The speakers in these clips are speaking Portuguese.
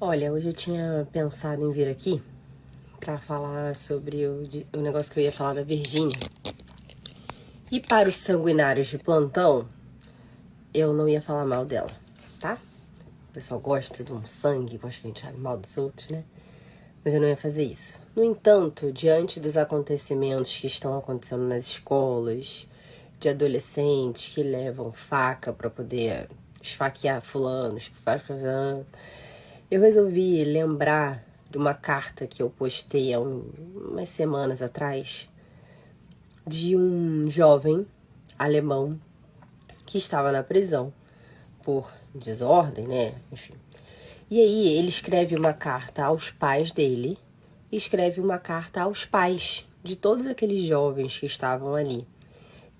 Olha, hoje eu tinha pensado em vir aqui pra falar sobre o negócio que eu ia falar da Virgínia. E para os sanguinários de plantão, eu não ia falar mal dela, tá? O pessoal gosta de um sangue, gosta que a gente fale mal dos outros, né? Mas eu não ia fazer isso. No entanto, diante dos acontecimentos que estão acontecendo nas escolas, de adolescentes que levam faca pra poder esfaquear fulanos, eu resolvi lembrar de uma carta que eu postei há umas semanas atrás de um jovem alemão que estava na prisão por desordem, né? Enfim. E aí ele escreve uma carta aos pais dele e escreve uma carta aos pais de todos aqueles jovens que estavam ali.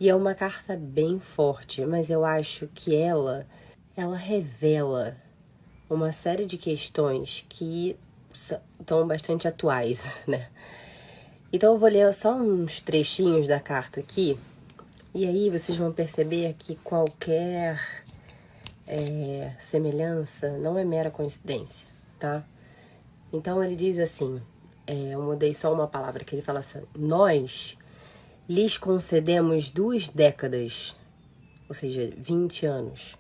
E é uma carta bem forte, mas eu acho que ela revela uma série de questões que estão bastante atuais, né? Então eu vou ler só uns trechinhos da carta aqui, e aí vocês vão perceber que qualquer semelhança não é mera coincidência, tá? Então ele diz assim, eu mudei só uma palavra, que ele fala assim: nós lhes concedemos 2 décadas, ou seja, 20 anos,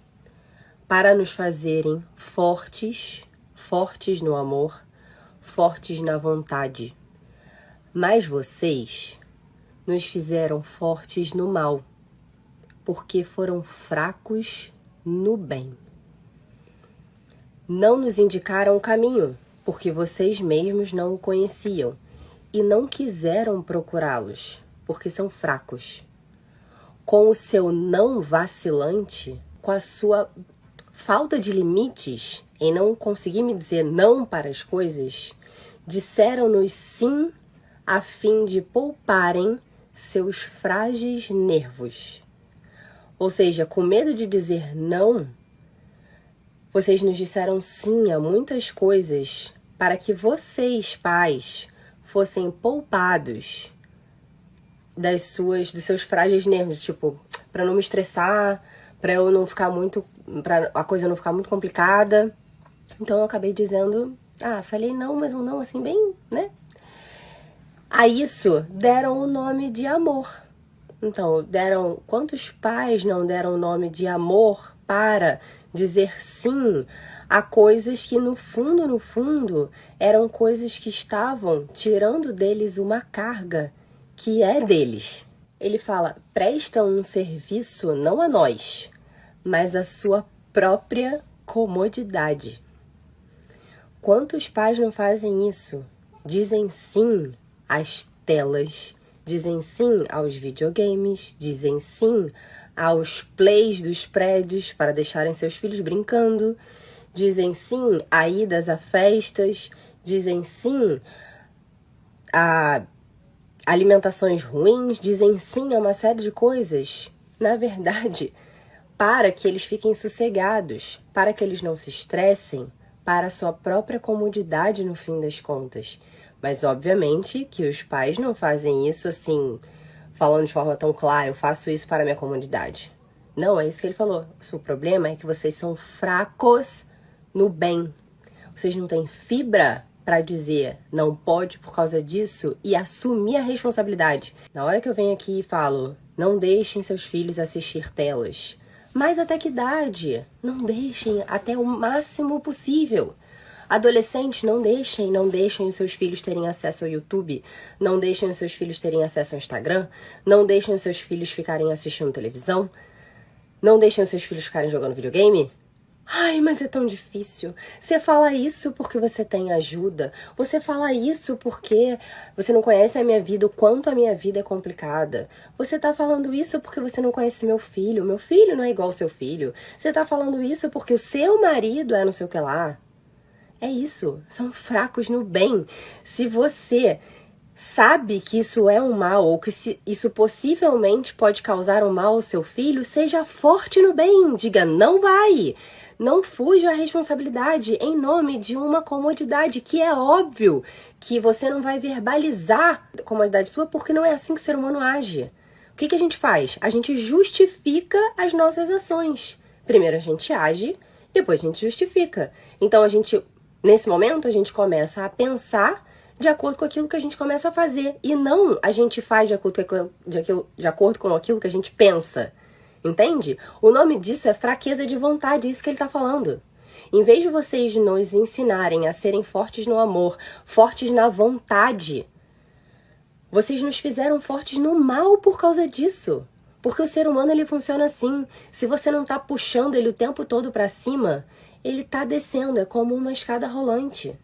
para nos fazerem fortes no amor, fortes na vontade. Mas vocês nos fizeram fortes no mal, porque foram fracos no bem. Não nos indicaram o caminho, porque vocês mesmos não o conheciam, e não quiseram procurá-los, porque são fracos. Com o seu não vacilante, com a sua falta de limites em não conseguir me dizer não para as coisas, disseram-nos sim a fim de pouparem seus frágeis nervos. Ou seja, com medo de dizer não, vocês nos disseram sim a muitas coisas para que vocês, pais, fossem poupados dos seus frágeis nervos, tipo, para não me estressar, para eu não ficar muito, para a coisa não ficar muito complicada. Então eu acabei dizendo, falei não, mas um não assim bem, né? A isso deram o nome de amor. Então, quantos pais não deram o nome de amor para dizer sim a coisas que no fundo, eram coisas que estavam tirando deles uma carga que é deles. Ele fala, prestam um serviço não a nós, mas à sua própria comodidade. Quantos pais não fazem isso? Dizem sim às telas, dizem sim aos videogames, dizem sim aos plays dos prédios para deixarem seus filhos brincando, dizem sim a idas a festas, dizem sim a alimentações ruins, dizem sim a uma série de coisas. Na verdade, para que eles fiquem sossegados, para que eles não se estressem, para a sua própria comodidade no fim das contas. Mas, obviamente, que os pais não fazem isso assim, falando de forma tão clara, eu faço isso para a minha comodidade. Não, é isso que ele falou. O problema é que vocês são fracos no bem. Vocês não têm fibra para dizer não pode por causa disso e assumir a responsabilidade. Na hora que eu venho aqui e falo, não deixem seus filhos assistir telas. Mas até que idade? Não deixem até o máximo possível. Adolescentes, não deixem os seus filhos terem acesso ao YouTube, não deixem os seus filhos terem acesso ao Instagram, não deixem os seus filhos ficarem assistindo televisão, não deixem os seus filhos ficarem jogando videogame. Ai, mas é tão difícil. Você fala isso porque você tem ajuda. Você fala isso porque você não conhece a minha vida, o quanto a minha vida é complicada. Você tá falando isso porque você não conhece meu filho. Meu filho não é igual ao seu filho. Você tá falando isso porque o seu marido é não sei o que lá. É isso. São fracos no bem. Se você sabe que isso é um mal, ou que isso possivelmente pode causar um mal ao seu filho, seja forte no bem. Diga, não vai. Não fuja à responsabilidade em nome de uma comodidade, que é óbvio que você não vai verbalizar a comodidade sua, porque não é assim que o ser humano age. O que a gente faz? A gente justifica as nossas ações. Primeiro a gente age, depois a gente justifica. Então a gente Nesse momento, a gente começa a pensar de acordo com aquilo que a gente começa a fazer. E não a gente faz de acordo com aquilo que a gente pensa. Entende? O nome disso é fraqueza de vontade, é isso que ele está falando. Em vez de vocês nos ensinarem a serem fortes no amor, fortes na vontade, vocês nos fizeram fortes no mal por causa disso. Porque o ser humano, ele funciona assim. Se você não tá puxando ele o tempo todo pra cima, ele tá descendo. É como uma escada rolante.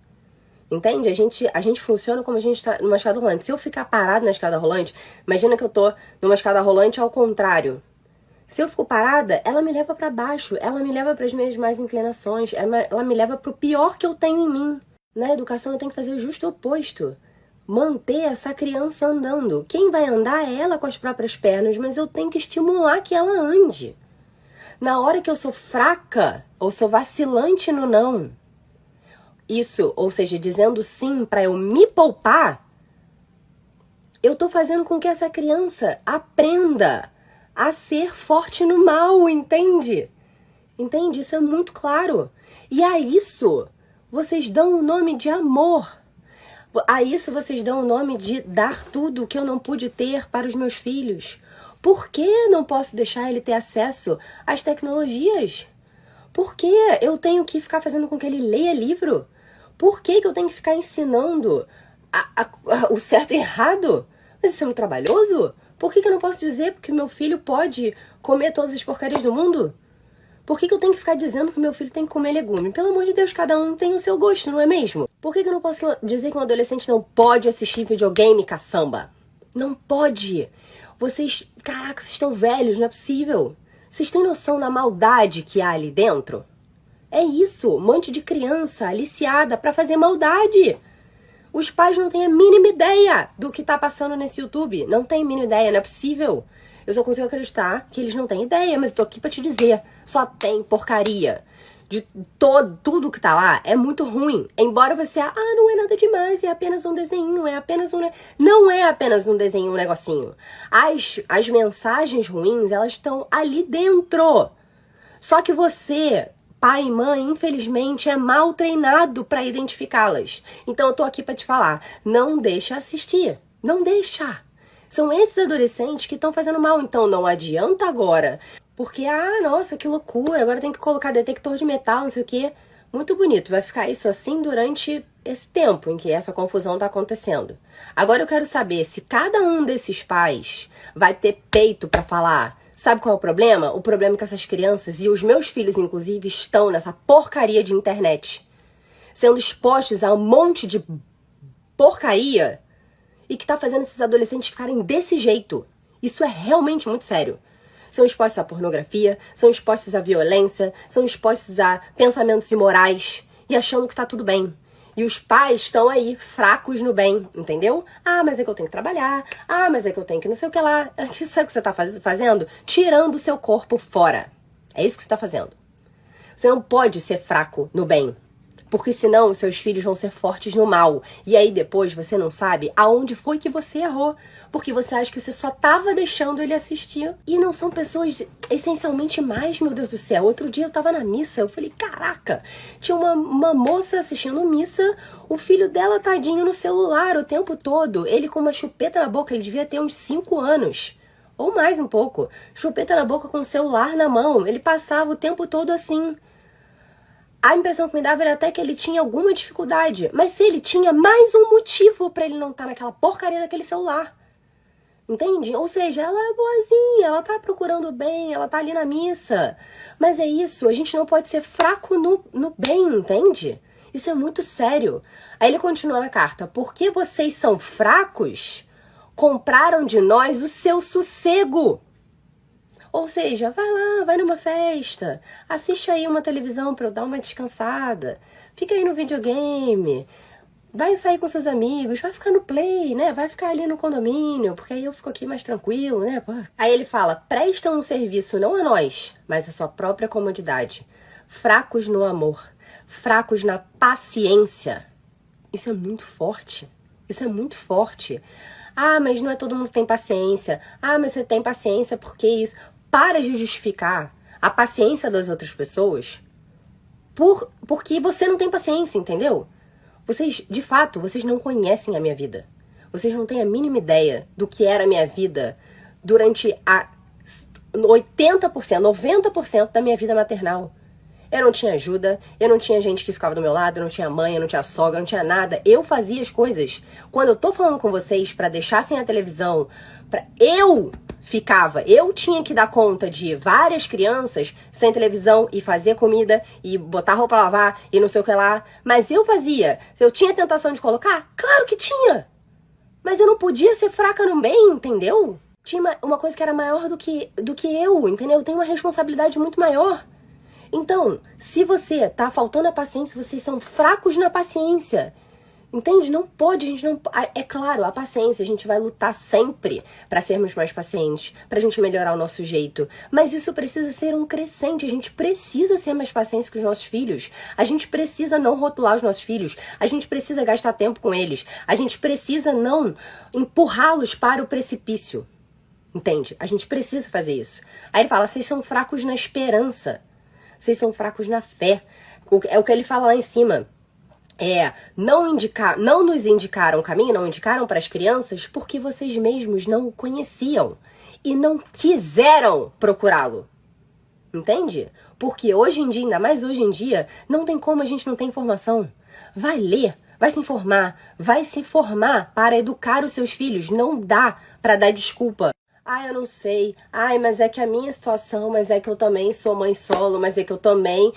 Entende? A gente funciona como a gente tá numa escada rolante. Se eu ficar parado na escada rolante, imagina que eu tô numa escada rolante ao contrário. Se eu fico parada, ela me leva pra baixo. Ela me leva pras minhas más inclinações. Ela me leva pro pior que eu tenho em mim. Na educação, eu tenho que fazer o justo oposto. Manter essa criança andando. Quem vai andar é ela com as próprias pernas, mas eu tenho que estimular que ela ande. Na hora que eu sou fraca, ou sou vacilante no não, isso, ou seja, dizendo sim para eu me poupar, eu tô fazendo com que essa criança aprenda a ser forte no mal, entende? Entende? Isso é muito claro. E a isso vocês dão o nome de amor. A isso vocês dão o nome de dar tudo o que eu não pude ter para os meus filhos. Por que não posso deixar ele ter acesso às tecnologias? Por que eu tenho que ficar fazendo com que ele leia livro? Por que eu tenho que ficar ensinando o certo e errado? Mas isso é muito trabalhoso? Por que eu não posso dizer que meu filho pode comer todas as porcarias do mundo? Por que eu tenho que ficar dizendo que meu filho tem que comer legume? Pelo amor de Deus, cada um tem o seu gosto, não é mesmo? Por que eu não posso dizer que um adolescente não pode assistir videogame e caçamba? Não pode! Vocês, caraca, vocês estão velhos, não é possível. Vocês têm noção da maldade que há ali dentro? É isso, um monte de criança aliciada pra fazer maldade. Os pais não têm a mínima ideia do que tá passando nesse YouTube. Não tem a mínima ideia, não é possível. Eu só consigo acreditar que eles não têm ideia, mas eu tô aqui pra te dizer. Só tem porcaria. De tudo que tá lá é muito ruim. Embora você, não é nada demais, é apenas um desenho, é apenas um... Não é apenas um desenho, um negocinho. As mensagens ruins, elas estão ali dentro. Só que você, pai e mãe, infelizmente, é mal treinado pra identificá-las. Então eu tô aqui pra te falar, não deixa assistir. Não deixa. São esses adolescentes que estão fazendo mal, então não adianta agora. Porque, nossa, que loucura, agora tem que colocar detector de metal, não sei o quê. Muito bonito, vai ficar isso assim durante esse tempo em que essa confusão tá acontecendo. Agora eu quero saber se cada um desses pais vai ter peito pra falar. Sabe qual é o problema? O problema é que essas crianças, e os meus filhos inclusive, estão nessa porcaria de internet. Sendo expostos a um monte de porcaria e que tá fazendo esses adolescentes ficarem desse jeito. Isso é realmente muito sério. São expostos à pornografia, são expostos à violência, são expostos a pensamentos imorais e achando que tá tudo bem. E os pais estão aí, fracos no bem, entendeu? Mas é que eu tenho que trabalhar, mas é que eu tenho que não sei o que lá. Isso é o que você tá fazendo? Tirando o seu corpo fora. É isso que você tá fazendo. Você não pode ser fraco no bem. Porque senão os seus filhos vão ser fortes no mal. E aí depois você não sabe aonde foi que você errou. Porque você acha que você só tava deixando ele assistir. E não são pessoas essencialmente mais, meu Deus do céu. Outro dia eu tava na missa, eu falei, caraca, tinha uma moça assistindo missa, o filho dela tadinho no celular o tempo todo. Ele com uma chupeta na boca, ele devia ter uns 5 anos. Ou mais um pouco. Chupeta na boca com o celular na mão. Ele passava o tempo todo assim. A impressão que me dava era até que ele tinha alguma dificuldade. Mas se ele tinha mais um motivo pra ele não estar naquela porcaria daquele celular. Entende? Ou seja, ela é boazinha, ela tá procurando bem, ela tá ali na missa. Mas é isso, a gente não pode ser fraco no bem, entende? Isso é muito sério. Aí ele continua na carta. Porque vocês são fracos, compraram de nós o seu sossego. Ou seja, vai lá, vai numa festa, assiste aí uma televisão pra eu dar uma descansada, fica aí no videogame, vai sair com seus amigos, vai ficar no play, né? Vai ficar ali no condomínio, porque aí eu fico aqui mais tranquilo, né? Aí ele fala, prestam um serviço não a nós, mas à sua própria comodidade. Fracos no amor, fracos na paciência. Isso é muito forte, isso é muito forte. Mas não é todo mundo que tem paciência. Mas você tem paciência porque isso... Para de justificar a paciência das outras pessoas Porque você não tem paciência, entendeu? Vocês, de fato, vocês não conhecem a minha vida. Vocês não têm a mínima ideia do que era a minha vida durante a 80%, 90% da minha vida maternal. Eu não tinha ajuda, eu não tinha gente que ficava do meu lado, eu não tinha mãe, eu não tinha sogra, eu não tinha nada. Eu fazia as coisas. Quando eu tô falando com vocês pra deixar sem a televisão, eu tinha que dar conta de várias crianças sem televisão e fazer comida e botar roupa pra lavar e não sei o que lá. Mas eu fazia. Eu tinha tentação de colocar? Claro que tinha! Mas eu não podia ser fraca no bem, entendeu? Tinha uma coisa que era maior do que eu, entendeu? Eu tenho uma responsabilidade muito maior. Então, se você tá faltando a paciência, vocês são fracos na paciência. Entende? Não pode, a gente não... É claro, a paciência, a gente vai lutar sempre pra sermos mais pacientes, pra gente melhorar o nosso jeito. Mas isso precisa ser um crescente, a gente precisa ser mais paciente com os nossos filhos. A gente precisa não rotular os nossos filhos, a gente precisa gastar tempo com eles, a gente precisa não empurrá-los para o precipício. Entende? A gente precisa fazer isso. Aí ele fala, vocês são fracos na esperança. Vocês são fracos na fé. É o que ele fala lá em cima. Não nos indicaram o caminho, não indicaram para as crianças porque vocês mesmos não o conheciam e não quiseram procurá-lo. Entende? Porque hoje em dia, ainda mais hoje em dia, não tem como a gente não ter informação. Vai ler, vai se informar, vai se formar para educar os seus filhos. Não dá para dar desculpa. Eu não sei. Mas é que a minha situação, mas é que eu também sou mãe solo, mas é que eu também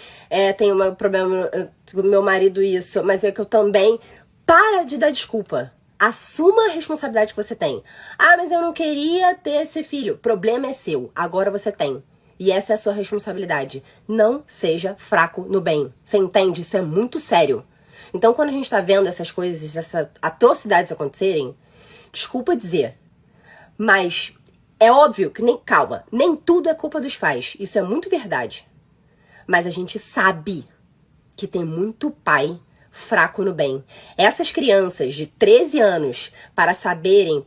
tenho um problema com meu marido isso, mas é que eu também... Para de dar desculpa. Assuma a responsabilidade que você tem. Mas eu não queria ter esse filho. O problema é seu. Agora você tem. E essa é a sua responsabilidade. Não seja fraco no bem. Você entende? Isso é muito sério. Então, quando a gente tá vendo essas coisas, essas atrocidades acontecerem, desculpa dizer, mas... É óbvio que nem tudo é culpa dos pais. Isso é muito verdade. Mas a gente sabe que tem muito pai fraco no bem. Essas crianças de 13 anos, para saberem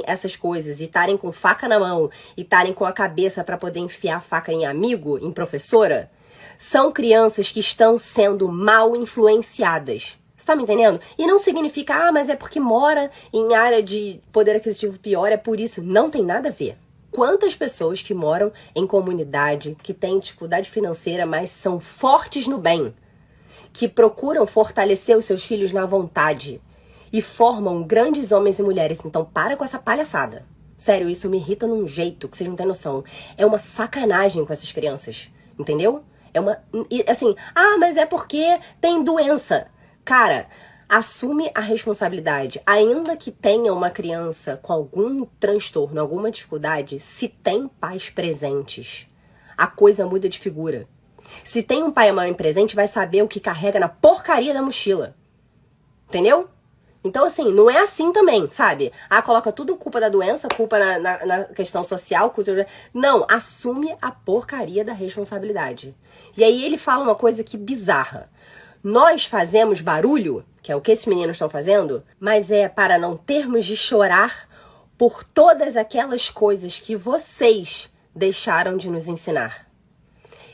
essas coisas e estarem com faca na mão e estarem com a cabeça para poder enfiar a faca em amigo, em professora, são crianças que estão sendo mal influenciadas. Você tá me entendendo? E não significa, mas é porque mora em área de poder aquisitivo pior, é por isso. Não tem nada a ver. Quantas pessoas que moram em comunidade, que têm dificuldade financeira, mas são fortes no bem, que procuram fortalecer os seus filhos na vontade e formam grandes homens e mulheres. Então para com essa palhaçada. Sério, isso me irrita num jeito que vocês não têm noção. É uma sacanagem com essas crianças, entendeu? Assim, mas é porque tem doença. Cara, assume a responsabilidade. Ainda que tenha uma criança com algum transtorno, alguma dificuldade, se tem pais presentes, a coisa muda de figura. Se tem um pai e mãe presente, vai saber o que carrega na porcaria da mochila. Entendeu? Então, assim, não é assim também, sabe? Coloca tudo culpa da doença, culpa na questão social, cultura... Não, assume a porcaria da responsabilidade. E aí ele fala uma coisa que bizarra. Nós fazemos barulho, que é o que esses meninos estão fazendo, mas é para não termos de chorar por todas aquelas coisas que vocês deixaram de nos ensinar.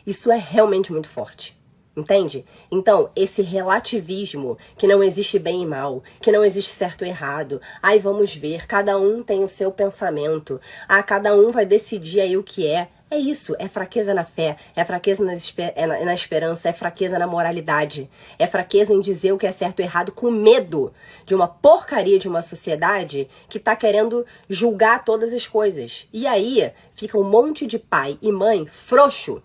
Isso é realmente muito forte, entende? Então, esse relativismo, que não existe bem e mal, que não existe certo e errado, vamos ver, cada um tem o seu pensamento, cada um vai decidir aí o que é. É isso, é fraqueza na fé, é fraqueza na esperança, é fraqueza na moralidade, é fraqueza em dizer o que é certo e errado com medo de uma porcaria de uma sociedade que tá querendo julgar todas as coisas. E aí fica um monte de pai e mãe frouxo,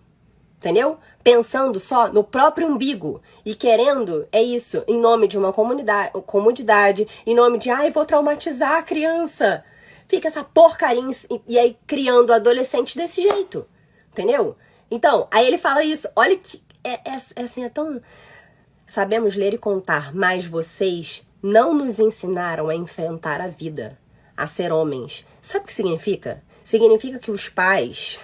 entendeu? Pensando só no próprio umbigo e querendo, em nome de uma comodidade, em nome de, vou traumatizar a criança. Fica essa porcaria e aí criando adolescente desse jeito, entendeu? Então, aí ele fala isso, olha que assim, é tão... Sabemos ler e contar, mas vocês não nos ensinaram a enfrentar a vida, a ser homens. Sabe o que significa? Significa que os pais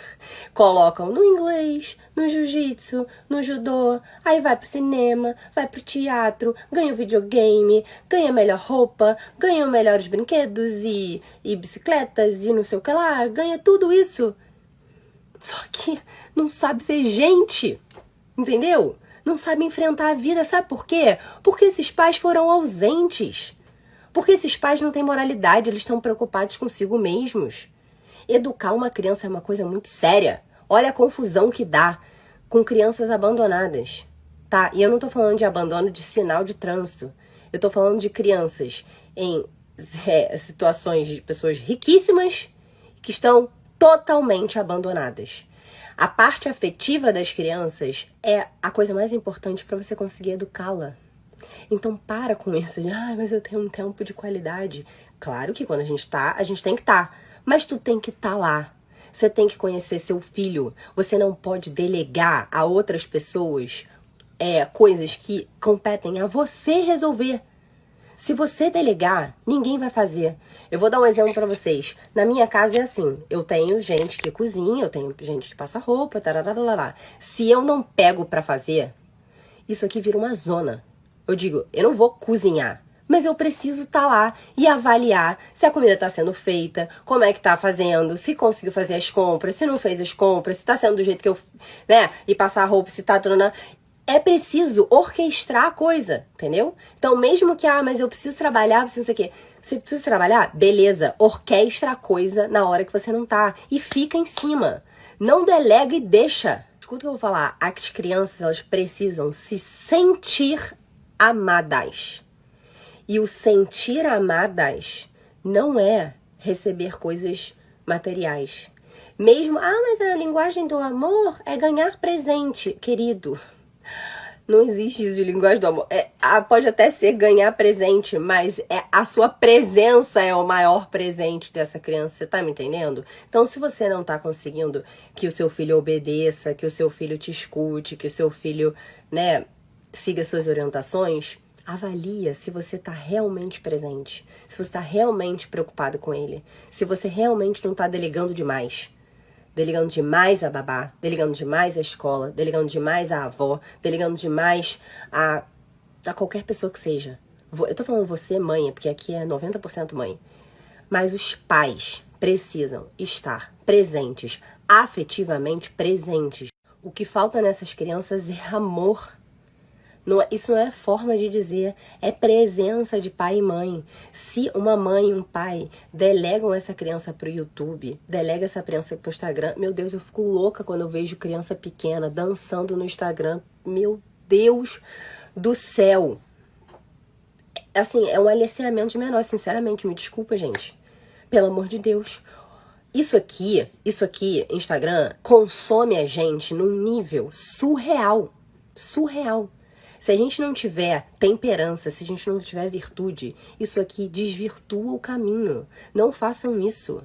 colocam no inglês, no jiu-jitsu, no judô, aí vai pro cinema, vai pro teatro, ganha o videogame, ganha melhor roupa, ganha melhores brinquedos e bicicletas e não sei o que lá, ganha tudo isso. Só que não sabe ser gente, entendeu? não sabe enfrentar a vida. Sabe por quê? Porque esses pais foram ausentes. Porque esses pais não têm moralidade, eles estão preocupados consigo mesmos. Educar uma criança é uma coisa muito séria. Olha a confusão que dá com crianças abandonadas, tá? E eu não tô falando de abandono de sinal de trânsito. Eu tô falando de crianças em situações de pessoas riquíssimas que estão totalmente abandonadas. A parte afetiva das crianças é a coisa mais importante para você conseguir educá-la. Então para com isso de, mas eu tenho um tempo de qualidade. Claro que quando a gente tem que estar. Mas tu tem que estar lá. Você tem que conhecer seu filho. Você não pode delegar a outras pessoas coisas que competem a você resolver. Se você delegar, ninguém vai fazer. Eu vou dar um exemplo pra vocês. Na minha casa é assim, eu tenho gente que cozinha, eu tenho gente que passa roupa, tarararará. Se eu não pego pra fazer, isso aqui vira uma zona. Eu digo, eu não vou cozinhar, mas eu preciso estar lá e avaliar se a comida tá sendo feita, como é que tá fazendo, se conseguiu fazer as compras, se não fez as compras, se tá sendo do jeito que eu, e passar a roupa, se tá tudo. É preciso orquestrar a coisa, entendeu? Então, mesmo que, mas eu preciso trabalhar, preciso não sei o quê. Você precisa trabalhar? Beleza, orquestra a coisa na hora que você não tá. E fica em cima. Não delega e deixa. Escuta o que eu vou falar. As crianças, elas precisam se sentir amadas. E o sentir amadas não é receber coisas materiais. Mesmo, mas a linguagem do amor é ganhar presente, querido. Não existe isso de linguagem do amor. Pode até ser ganhar presente, mas a sua presença é o maior presente dessa criança. Você tá me entendendo? Então, se você não tá conseguindo que o seu filho obedeça, que o seu filho te escute, que o seu filho, siga suas orientações, avalia se você tá realmente presente, se você tá realmente preocupado com ele, se você realmente não tá delegando demais. Delegando demais a babá, delegando demais a escola, delegando demais a avó, delegando demais a qualquer pessoa que seja. Eu tô falando você, mãe, porque aqui é 90% mãe. Mas os pais precisam estar presentes, afetivamente presentes. O que falta nessas crianças é amor. Isso não é forma de dizer, é presença de pai e mãe. Se uma mãe e um pai delegam essa criança pro YouTube, delega essa criança pro Instagram, meu Deus, eu fico louca quando eu vejo criança pequena dançando no Instagram. Meu Deus do céu. Assim, é um aliciamento de menor, sinceramente, me desculpa, gente. Pelo amor de Deus. Isso aqui, Instagram, consome a gente num nível surreal. Surreal. Se a gente não tiver temperança, se a gente não tiver virtude, isso aqui desvirtua o caminho. Não façam isso.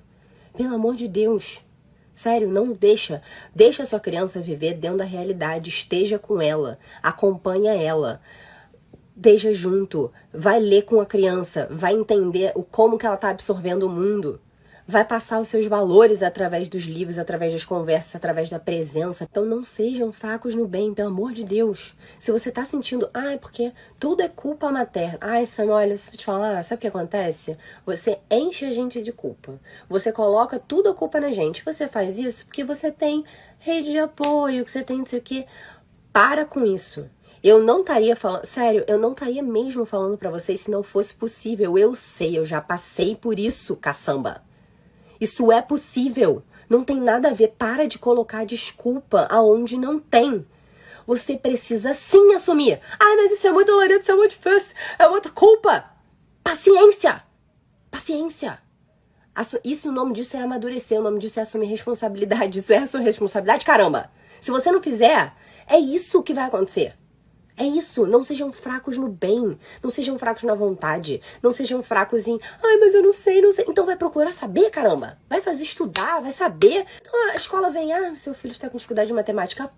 Pelo amor de Deus. Sério, não deixa. Deixa a sua criança viver dentro da realidade. Esteja com ela. Acompanha ela. Esteja junto. Vai ler com a criança. Vai entender como que ela está absorvendo o mundo. Vai passar os seus valores através dos livros, através das conversas, através da presença. Então não sejam fracos no bem, pelo amor de Deus. Se você tá sentindo, porque tudo é culpa materna. Sam, olha, se eu te falar, sabe o que acontece? Você enche a gente de culpa. Você coloca tudo a culpa na gente. Você faz isso porque você tem rede de apoio, que você tem não sei o quê. Para com isso. Eu não estaria falando, sério, eu não estaria mesmo falando pra vocês se não fosse possível. Eu sei, eu já passei por isso, caçamba. Isso é possível. Não tem nada a ver. Para de colocar desculpa aonde não tem. Você precisa sim assumir. Mas isso é muito dolorido, isso é muito difícil. É muita culpa. Paciência. Paciência. O nome disso é amadurecer. O nome disso é assumir responsabilidade. Isso é a sua responsabilidade, caramba. Se você não fizer, é isso que vai acontecer. É isso, não sejam fracos no bem, não sejam fracos na vontade, não sejam fracos em, mas eu não sei. Então vai procurar saber, caramba. Vai fazer estudar, vai saber. Então a escola vem, seu filho está com dificuldade de matemática.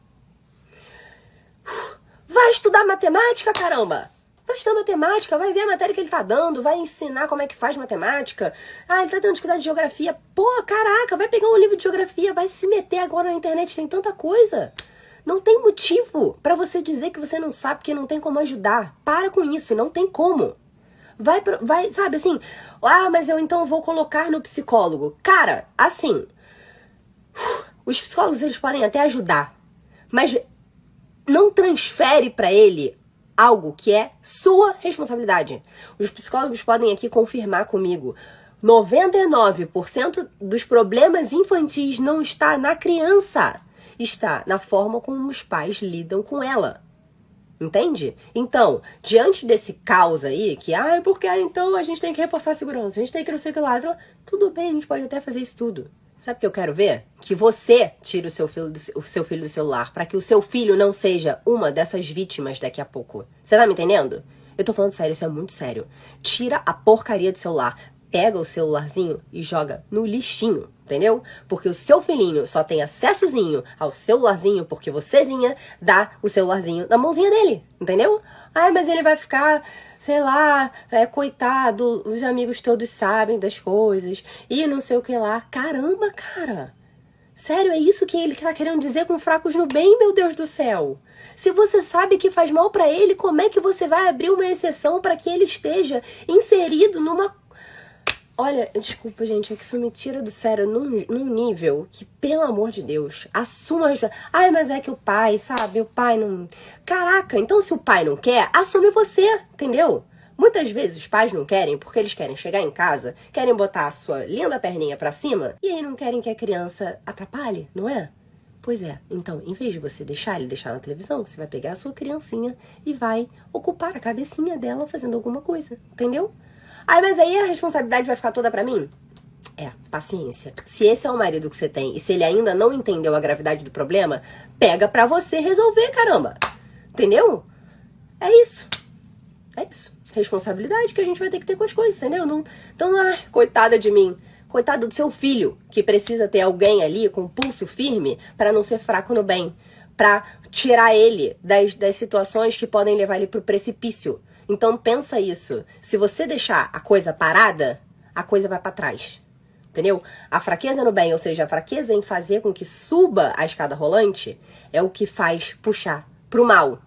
Vai estudar matemática, caramba. Vai estudar matemática, vai ver a matéria que ele tá dando, vai ensinar como é que faz matemática. Ele tá tendo dificuldade de geografia. Caraca, vai pegar um livro de geografia, vai se meter agora na internet, tem tanta coisa. Não tem motivo pra você dizer que você não sabe, que não tem como ajudar. Para com isso, não tem como. Vai, sabe assim, mas eu então vou colocar no psicólogo. Cara, assim, os psicólogos eles podem até ajudar, mas não transfere pra ele algo que é sua responsabilidade. Os psicólogos podem aqui confirmar comigo. 99% dos problemas infantis não está na criança, está na forma como os pais lidam com ela. Entende? Então, diante desse caos aí, que, porque então a gente tem que reforçar a segurança, a gente tem que não sei o que lá, tudo bem, a gente pode até fazer isso tudo. Sabe o que eu quero ver? Que você tire o seu filho do celular, para que o seu filho não seja uma dessas vítimas daqui a pouco. Você tá me entendendo? Eu tô falando sério, isso é muito sério. Tira a porcaria do celular, pega o celularzinho e joga no lixinho. Entendeu? Porque o seu filhinho só tem acessozinho ao celularzinho porque vocêzinha dá o celularzinho na mãozinha dele, entendeu? Mas ele vai ficar, sei lá, coitado, os amigos todos sabem das coisas e não sei o que lá. Caramba, cara! Sério, é isso que ele tá querendo dizer com fracos no bem, meu Deus do céu? Se você sabe que faz mal pra ele, como é que você vai abrir uma exceção para que ele esteja inserido numa... Olha, desculpa, gente, é que isso me tira do sério num nível que, pelo amor de Deus, assuma a responsabilidade. Mas é que o pai, sabe, o pai não... Caraca, então se o pai não quer, assume você, entendeu? Muitas vezes os pais não querem porque eles querem chegar em casa, querem botar a sua linda perninha pra cima e aí não querem que a criança atrapalhe, não é? Pois é, então, em vez de você deixar ele deixar na televisão, você vai pegar a sua criancinha e vai ocupar a cabecinha dela fazendo alguma coisa, entendeu? Mas aí a responsabilidade vai ficar toda pra mim? Paciência. Se esse é o marido que você tem e se ele ainda não entendeu a gravidade do problema, pega pra você resolver, caramba. Entendeu? É isso. É isso. Responsabilidade que a gente vai ter que ter com as coisas, entendeu? Então, coitada de mim. Coitado do seu filho, que precisa ter alguém ali com pulso firme pra não ser fraco no bem. Pra tirar ele das situações que podem levar ele pro precipício. Então pensa isso, se você deixar a coisa parada, a coisa vai pra trás, entendeu? A fraqueza no bem, ou seja, a fraqueza em fazer com que suba a escada rolante, é o que faz puxar pro mal.